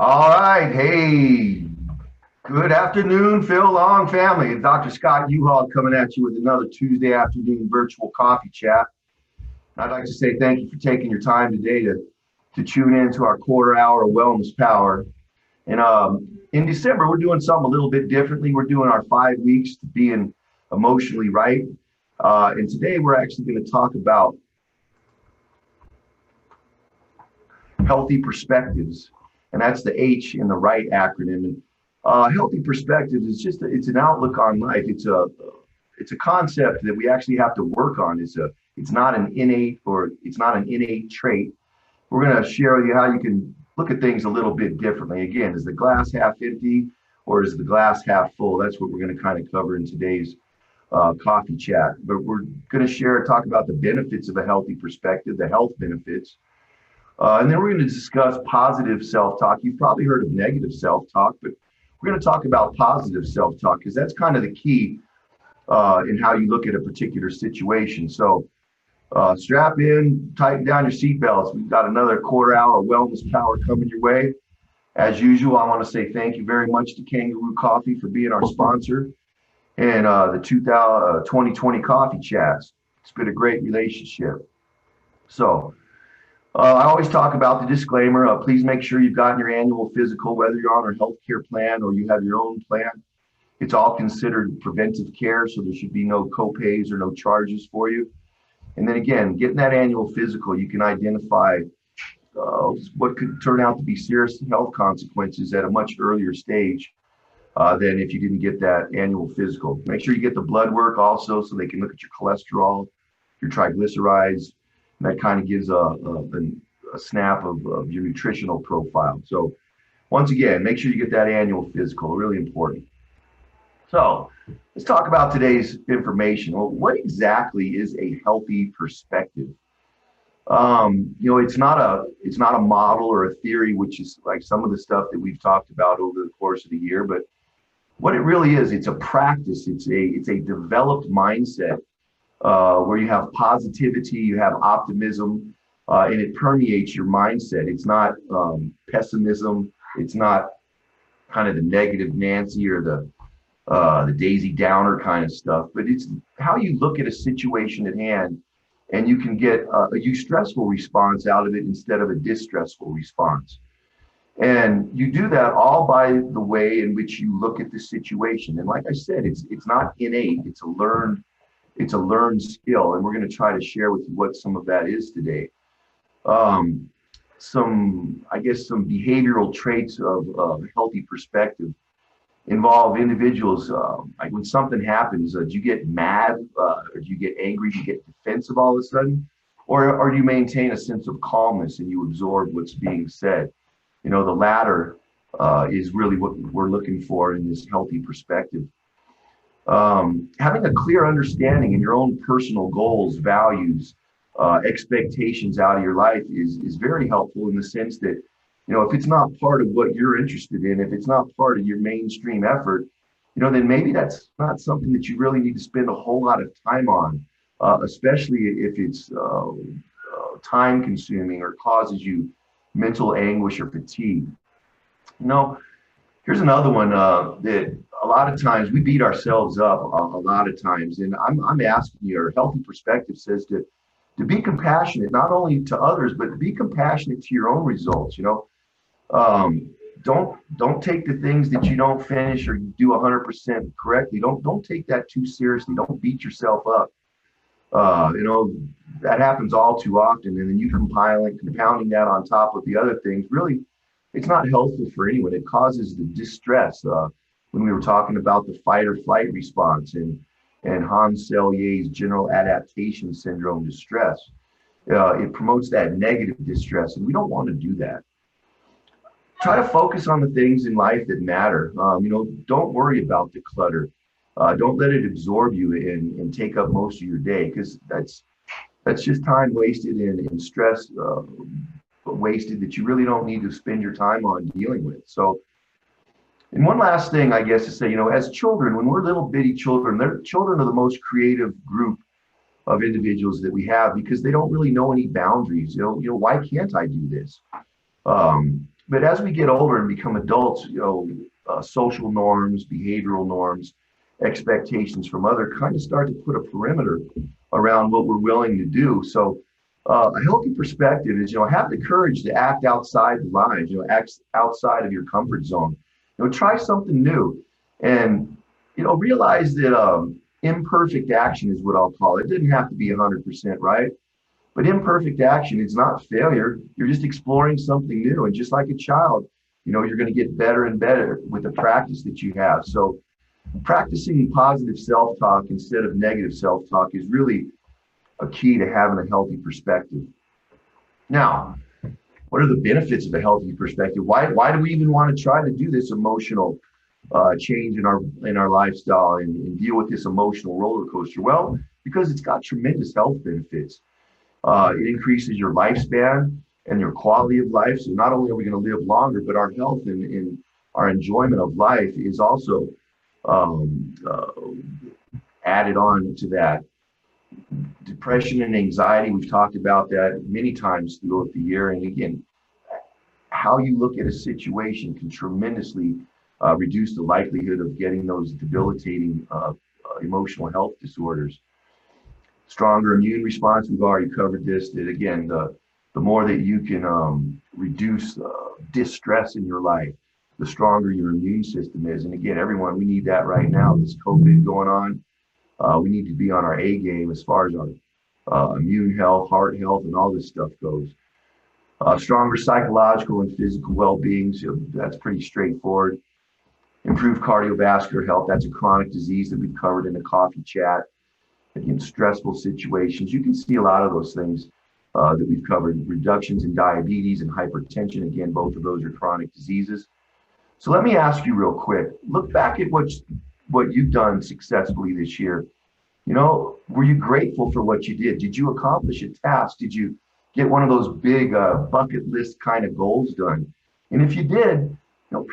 All right. Hey, good afternoon, Phil Long family. It's Dr. Scott U-Haul coming at you with another Tuesday afternoon virtual coffee chat. I'd like to say thank you for taking your time today to tune in to our quarter hour of wellness power. And in December, we're doing something a little bit differently. We're doing our 5 weeks to being emotionally right. And today we're actually going to talk about healthy perspectives, and that's the H in the right acronym. And healthy perspectives is it's an outlook on life. It's a concept that we actually have to work on. It's not an innate trait. We're going to share with you how you can look at things a little bit differently. Again, is the glass half empty or is the glass half full? That's what we're going to kind of cover in today's coffee chat. But we're going to talk about the benefits of a healthy perspective, the health benefits. And then we're going to discuss positive self-talk. You've probably heard of negative self-talk, but we're going to talk about positive self-talk because that's kind of the key in how you look at a particular situation. So strap in, tighten down your seatbelts. We've got another quarter hour of wellness power coming your way. As usual, I want to say thank you very much to Kangaroo Coffee for being our sponsor and the 2020 Coffee Chats. It's been a great relationship. So I always talk about the disclaimer. Please make sure you've gotten your annual physical, whether you're on a healthcare plan or you have your own plan. It's all considered preventive care, so there should be no copays or no charges for you. And then again, getting that annual physical, you can identify what could turn out to be serious health consequences at a much earlier stage than if you didn't get that annual physical. Make sure you get the blood work also so they can look at your cholesterol, your triglycerides. And that kind of gives a snap of your nutritional profile. So once again, make sure you get that annual physical, really important. So let's talk about today's information. Well, what exactly is a healthy perspective? It's not a model or a theory, which is like some of the stuff that we've talked about over the course of the year. But what it really is, it's a practice. It's a developed mindset where you have positivity, you have optimism, and it permeates your mindset. It's not pessimism. It's not kind of the negative Nancy or the Daisy Downer kind of stuff, but it's how you look at a situation at hand and you can get a eustressful response out of it instead of a distressful response. And you do that all by the way in which you look at the situation. And like I said, it's not innate, it's a learned skill. And we're going to try to share with you what some of that is today. Some behavioral traits of healthy perspective involve individuals, like when something happens, do you get mad, or do you get angry, do you get defensive all of a sudden, or do you maintain a sense of calmness and you absorb what's being said? The latter is really what we're looking for in this healthy perspective. Having a clear understanding in your own personal goals, values, expectations out of your life is very helpful in the sense that if it's not part of what you're interested in, if it's not part of your mainstream effort, then maybe that's not something that you really need to spend a whole lot of time on, especially if it's time consuming or causes you mental anguish or fatigue. Here's another one that a lot of times we beat ourselves up a lot of times. And I'm asking you, a healthy perspective says to be compassionate, not only to others, but to be compassionate to your own results. Don't take the things that you don't finish or do 100% correctly. Don't take that too seriously. Don't beat yourself up. That happens all too often, and then you compounding that on top of the other things. Really, it's not helpful for anyone. It causes the distress. When we were talking about the fight or flight response and Hans Selye's general adaptation syndrome distress, it promotes that negative distress, and we don't want to do that. Try to focus on the things in life that matter. Don't worry about the clutter. Don't let it absorb you and take up most of your day, because that's just time wasted and stress wasted that you really don't need to spend your time on dealing with. So, and one last thing, I guess, to say, as children, when we're little bitty children, children are the most creative group of individuals that we have because they don't really know any boundaries. Why can't I do this? But as we get older and become adults, social norms, behavioral norms, expectations from other kind of start to put a perimeter around what we're willing to do. So a healthy perspective is, have the courage to act outside the lines, act outside of your comfort zone. Try something new, and realize that imperfect action is what I'll call it. It doesn't have to be 100% right, but imperfect action is not failure. You're just exploring something new, and just like a child, you're going to get better and better with the practice that you have. So practicing positive self-talk instead of negative self-talk is really a key to having a healthy perspective. Now, what are the benefits of a healthy perspective? Why do we even want to try to do this emotional change in our lifestyle and deal with this emotional roller coaster? Well, because it's got tremendous health benefits. It increases your lifespan and your quality of life. So not only are we going to live longer, but our health and our enjoyment of life is also added on to that. Depression and anxiety, we've talked about that many times throughout the year. And again, how you look at a situation can tremendously reduce the likelihood of getting those debilitating emotional health disorders. Stronger immune response, we've already covered this, that again, the more that you can reduce distress in your life, the stronger your immune system is. And again, everyone, we need that right now. This COVID going on. We need to be on our A game as far as our immune health, heart health, and all this stuff goes. Stronger psychological and physical well-being, so that's pretty straightforward. Improved cardiovascular health, that's a chronic disease that we've covered in the coffee chat. Again, stressful situations, you can see a lot of those things that we've covered. Reductions in diabetes and hypertension, again, both of those are chronic diseases. So let me ask you real quick, look back at what you've done successfully this year. Were you grateful for what you did? Did you accomplish a task? Did you get one of those big bucket list kind of goals done? And if you did,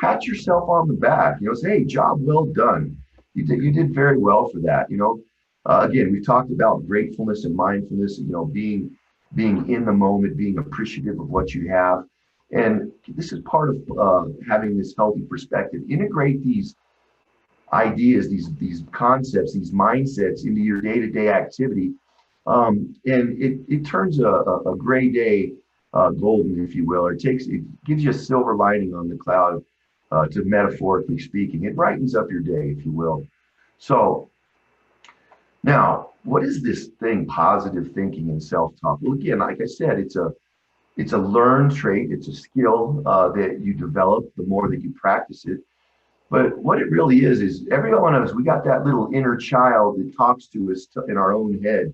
pat yourself on the back, say, hey, job well done. You did very well for that. Again, we've talked about gratefulness and mindfulness, being in the moment, being appreciative of what you have. And this is part of having this healthy perspective. Integrate these ideas, these concepts, these mindsets into your day-to-day activity. And it turns a gray day golden, if you will, or it gives you a silver lining on the cloud, to metaphorically speaking. It brightens up your day, if you will. So now, what is this thing, positive thinking and self-talk? Well, again, like I said, it's a learned trait. It's a skill that you develop the more that you practice it. But what it really is every one of us, we got that little inner child that talks to us in our own head.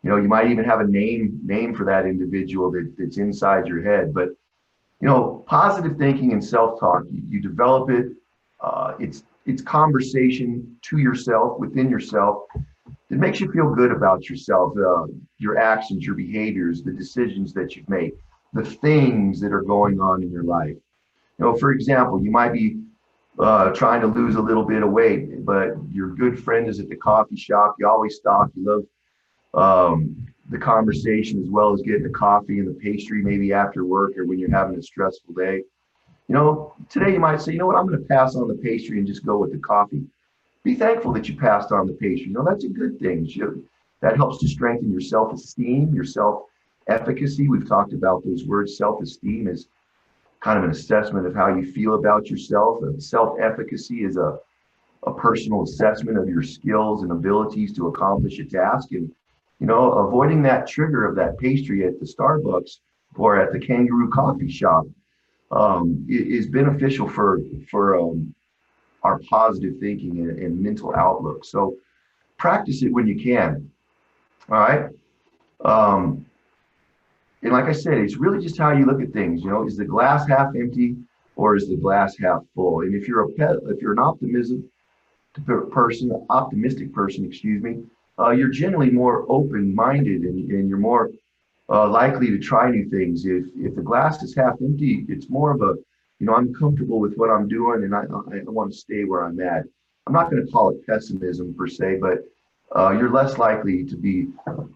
You might even have a name for that individual that's inside your head. But, positive thinking and self-talk, you develop it. It's conversation to yourself, within yourself. It makes you feel good about yourself, your actions, your behaviors, the decisions that you've made, the things that are going on in your life. For example, you might be trying to lose a little bit of weight, but your good friend is at the coffee shop. You always stop. You love the conversation as well as getting the coffee and the pastry, maybe after work or when you're having a stressful day. Today you might say, what, I'm going to pass on the pastry and just go with the coffee. Be thankful that you passed on the pastry. That's a good thing. That helps to strengthen your self-esteem, your self-efficacy. We've talked about those words. Self-esteem is kind of an assessment of how you feel about yourself. Self-efficacy is a personal assessment of your skills and abilities to accomplish a task. And, avoiding that trigger of that pastry at the Starbucks or at the Kangaroo coffee shop is beneficial for our positive thinking and mental outlook. So practice it when you can. All right. And like I said, it's really just how you look at things. Is the glass half empty or is the glass half full? And if you're an optimistic person, you're generally more open-minded and you're more likely to try new things. If the glass is half empty, it's more of a, I'm comfortable with what I'm doing and I want to stay where I'm at. I'm not going to call it pessimism per se, but you're less likely to be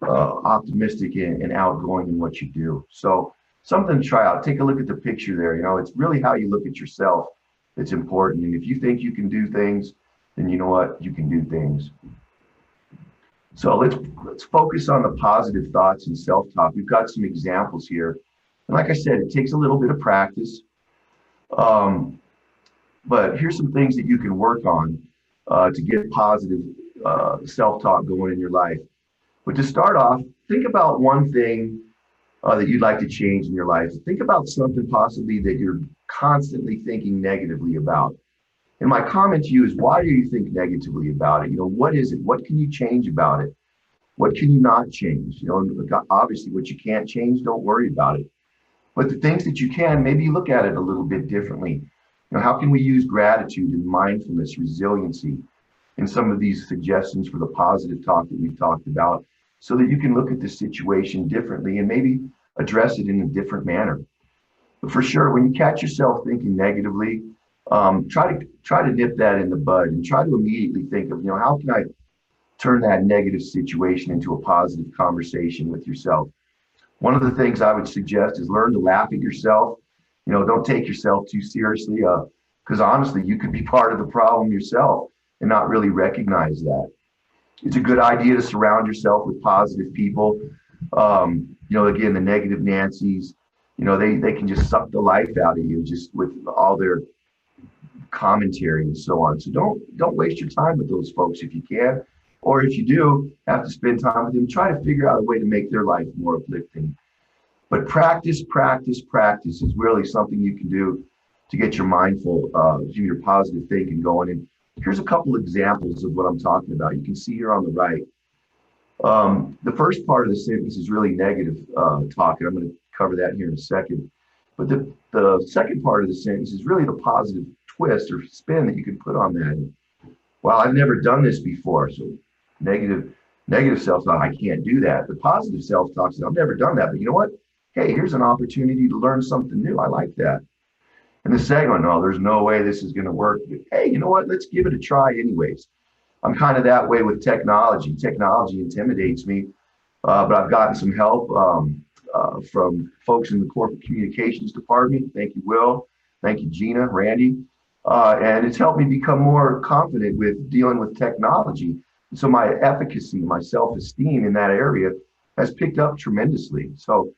optimistic and outgoing in what you do. So something to try out. Take a look at the picture there. You know, it's really how you look at yourself that's important. And if you think you can do things, then you know what, you can do things. So let's focus on the positive thoughts and self-talk. We've got some examples here. And like I said, it takes a little bit of practice. But here's some things that you can work on to get positive self-talk going in your life. But to start off, think about one thing that you'd like to change in your life. Think about something possibly that you're constantly thinking negatively about. And my comment to you is, why do you think negatively about it? You know, what is it? What can you change about it? What can you not change? You know, obviously what you can't change, don't worry about it. But the things that you can, maybe look at it a little bit differently. You know, how can we use gratitude and mindfulness, resiliency in some of these suggestions for the positive talk that we've talked about, so that you can look at the situation differently and maybe address it in a different manner. But for sure, when you catch yourself thinking negatively, try to nip that in the bud and try to immediately think of, you know, how can I turn that negative situation into a positive conversation with yourself? One of the things I would suggest is learn to laugh at yourself. You know, don't take yourself too seriously, because honestly, you could be part of the problem yourself and not really recognize that. It's a good idea to surround yourself with positive people. You know, again, the negative Nancy's, you know, they can just suck the life out of you just with all their commentary and so on. So don't waste your time with those folks if you can, or if you do have to spend time with them, try to figure out a way to make their life more uplifting. But practice is really something you can do to get your mindful, your positive thinking going. And here's a couple examples of what I'm talking about. You can see here on the right. The first part of the sentence is really negative talk, and I'm going to cover that here in a second. But the second part of the sentence is really the positive twist or spin that you can put on that. And, well, I've never done this before, so negative self-talk, I can't do that. The positive self-talk says, I've never done that, but you know what? Hey, here's an opportunity to learn something new. I like that. And the second one, no, there's no way this is going to work. But hey, you know what? Let's give it a try anyways. I'm kind of that way with technology. Technology intimidates me, but I've gotten some help from folks in the corporate communications department. Thank you, Will. Thank you, Gina, Randy. And it's helped me become more confident with dealing with technology. So my efficacy, my self-esteem in that area has picked up tremendously. So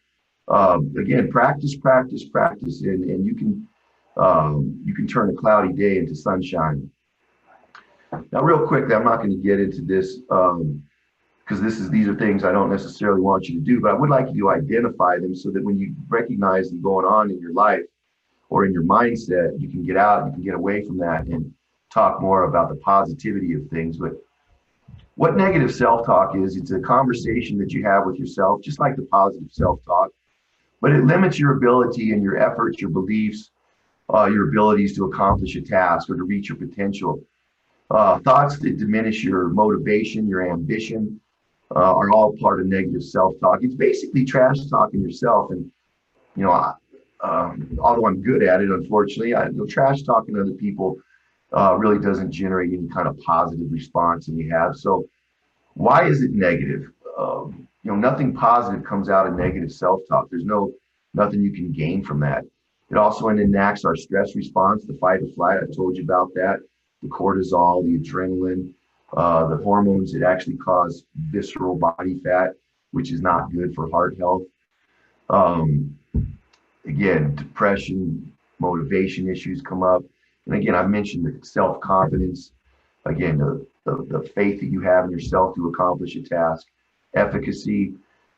again, practice, and you can turn a cloudy day into sunshine. Now, real quickly, I'm not going to get into this because these are things I don't necessarily want you to do, but I would like you to identify them so that when you recognize them going on in your life or in your mindset, you can get out, you can get away from that and talk more about the positivity of things. But what negative self-talk is, it's a conversation that you have with yourself, just like the positive self-talk, but it limits your ability and your efforts, your beliefs, your abilities to accomplish a task or to reach your potential. Thoughts that diminish your motivation, your ambition, are all part of negative self-talk. It's basically trash talking yourself. And, you know, although I'm good at it, unfortunately, trash talking other people really doesn't generate any kind of positive response in you have. So why is it negative? You know, nothing positive comes out of negative self-talk. There's nothing you can gain from that. It also enacts our stress response, the fight or flight. I told you about that. The cortisol, the adrenaline, the hormones that actually cause visceral body fat, which is not good for heart health. Again, depression, motivation issues come up. And again, I mentioned the self-confidence. Again, the faith that you have in yourself to accomplish a task. Efficacy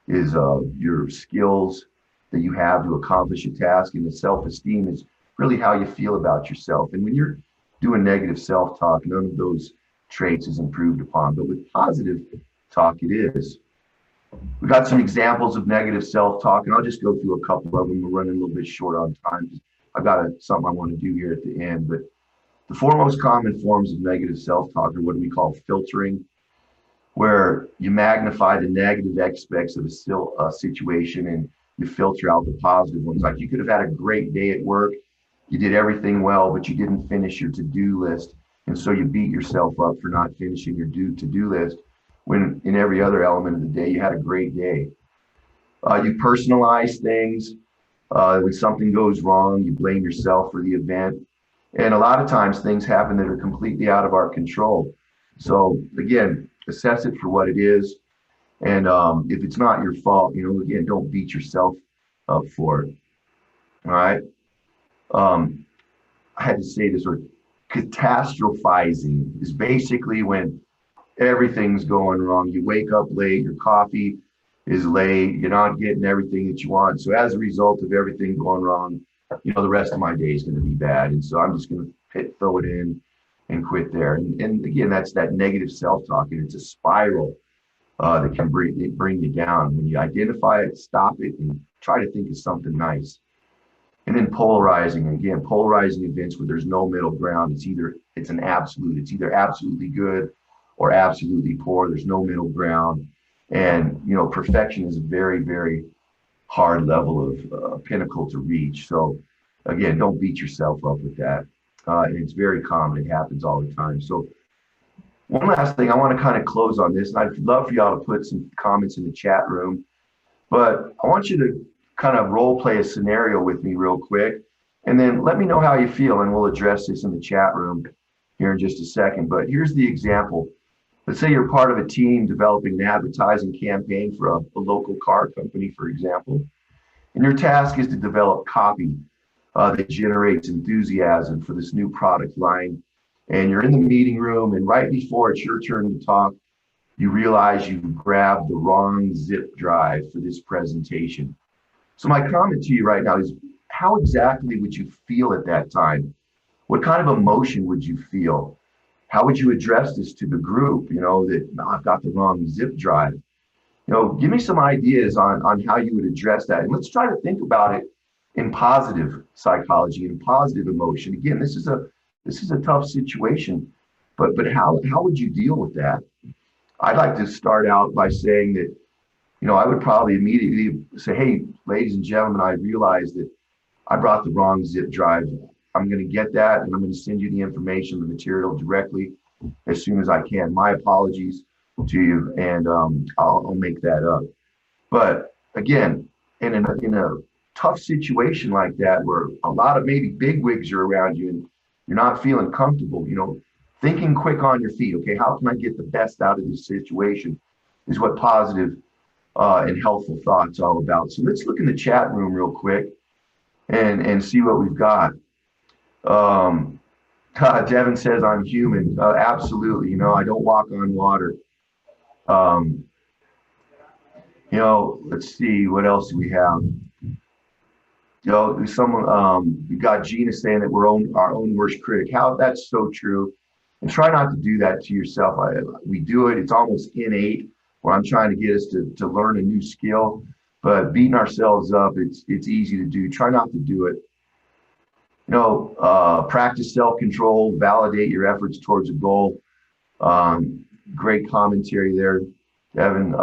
is your skills that you have to accomplish a task. And the self-esteem is really how you feel about yourself. And when you're doing negative self-talk, none of those traits is improved upon. But with positive talk, it is. We got some examples of negative self-talk, and I'll just go through a couple of them. We're running a little bit short on time. I've got something I want to do here at the end. But the four most common forms of negative self-talk are what we call filtering, where you magnify the negative aspects of a situation and you filter out the positive ones. Like you could have had a great day at work. You did everything well, but you didn't finish your to-do list. And so you beat yourself up for not finishing your to-do list when in every other element of the day, you had a great day. You personalize things. When something goes wrong, you blame yourself for the event. And a lot of times things happen that are completely out of our control. So again, assess it for what it is. And if it's not your fault, again, don't beat yourself up for it. All right. Um, I had to say this word, catastrophizing is basically when everything's going wrong. You wake up late, your coffee is late, you're not getting everything that you want. So as a result of everything going wrong, the rest of my day is going to be bad. And so I'm just going to throw it in and quit there. And again, that's that negative self-talk, and it's a spiral that can bring you down. When you identify it, stop it, and try to think of something nice. And then polarizing, again, polarizing events where there's no middle ground. It's an absolute. It's either absolutely good or absolutely poor. There's no middle ground. And, perfection is a very, very hard level of pinnacle to reach. So again, don't beat yourself up with that. And it's very common. It happens all the time. So one last thing, I want to kind of close on this, and I'd love for y'all to put some comments in the chat room, but I want you to kind of role play a scenario with me real quick, and then let me know how you feel, and we'll address this in the chat room here in just a second. But here's the example. Let's say you're part of a team developing an advertising campaign for a local car company, for example, and your task is to develop copy that generates enthusiasm for this new product line. And you're in the meeting room, and right before it's your turn to talk, you realize you grabbed the wrong zip drive for this presentation. So my comment to you right now is, how exactly would you feel at that time? What kind of emotion would you feel? How would you address this to the group? That I've got the wrong zip drive. Give me some ideas on how you would address that. And let's try to think about it in positive psychology and positive emotion. Again, this is a tough situation, but how would you deal with that? I'd like to start out by saying that, I would probably immediately say, hey, ladies and gentlemen, I realize that I brought the wrong zip drive. I'm going to get that, and I'm going to send you the information, the material directly as soon as I can. My apologies to you, and I'll make that up. But again, in a tough situation like that, where a lot of maybe bigwigs are around you and you're not feeling comfortable, thinking quick on your feet. Okay, how can I get the best out of this situation? Is what positive and helpful thoughts all about. So let's look in the chat room real quick and see what we've got. Devin says I'm human. Absolutely. I don't walk on water. Let's see, what else do we have? Someone, we got Gina saying that we're our own worst critic. How that's so true. And try not to do that to yourself. We do it. It's almost innate, where I'm trying to get us to learn a new skill, but beating ourselves up, it's easy to do. Try not to do it. Practice self-control, validate your efforts towards a goal. Great commentary there, Devin.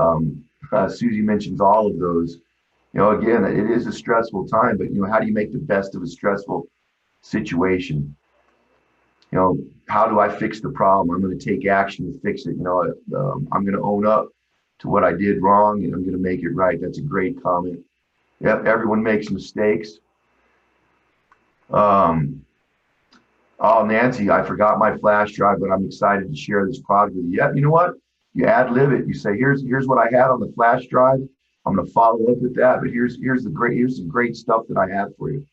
Susie mentions all of those. Again, it is a stressful time, but how do you make the best of a stressful situation? How do I fix the problem? I'm going to take action to fix it. I'm going to own up to what I did wrong, and I'm going to make it right. That's a great comment. Yep, everyone makes mistakes. Oh, Nancy, I forgot my flash drive, but I'm excited to share this product with you. Yep, you know what? You ad-lib it. You say, here's what I had on the flash drive. I'm going to follow up with that, but here's some great stuff that I had for you.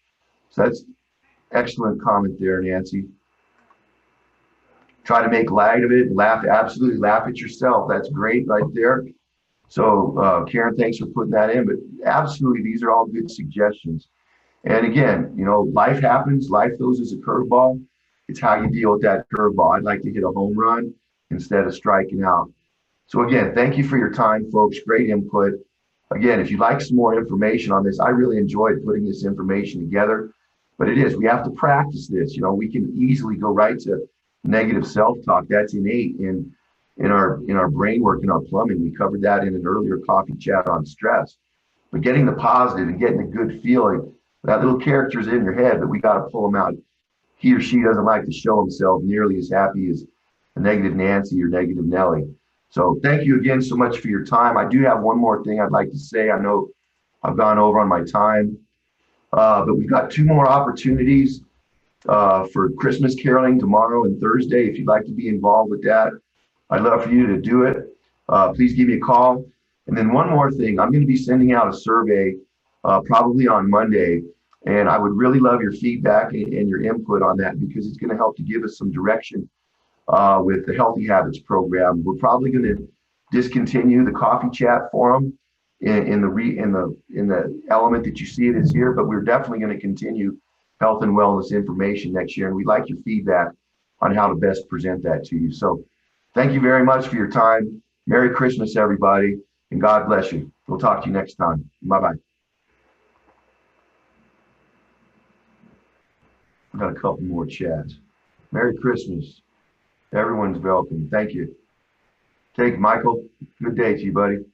So that's excellent comment there, Nancy. Try to make light of it, absolutely laugh at yourself. That's great right there. So Karen, thanks for putting that in, but absolutely, these are all good suggestions. And again, life happens, life throws as a curveball. It's how you deal with that curveball. I'd like to hit a home run instead of striking out. So again, thank you for your time, folks. Great input. Again, if you'd like some more information on this, I really enjoyed putting this information together, but we have to practice this. We can easily go right to negative self-talk. That's innate in our brain work, in our plumbing. We covered that in an earlier coffee chat on stress. But getting the positive and getting a good feeling, that little character's in your head, but we got to pull him out. He or she doesn't like to show himself nearly as happy as a negative Nancy or negative Nellie. So thank you again so much for your time. I do have one more thing I'd like to say. I know I've gone over on my time. But we've got 2 more opportunities for Christmas caroling tomorrow and Thursday. If you'd like to be involved with that, I'd love for you to do it. Please give me a call. And then one more thing, I'm going to be sending out a survey probably on Monday. And I would really love your feedback and your input on that, because it's going to help to give us some direction with the Healthy Habits program. We're probably going to discontinue the coffee chat forum in the element that you see it is here, but we're definitely going to continue health and wellness information next year. And we'd like your feedback on how to best present that to you. So thank you very much for your time. Merry Christmas, everybody, and God bless you. We'll talk to you next time. Bye-bye. I've got a couple more chats. Merry Christmas. Everyone's welcome. Thank you. Take Michael. Good day to you, buddy.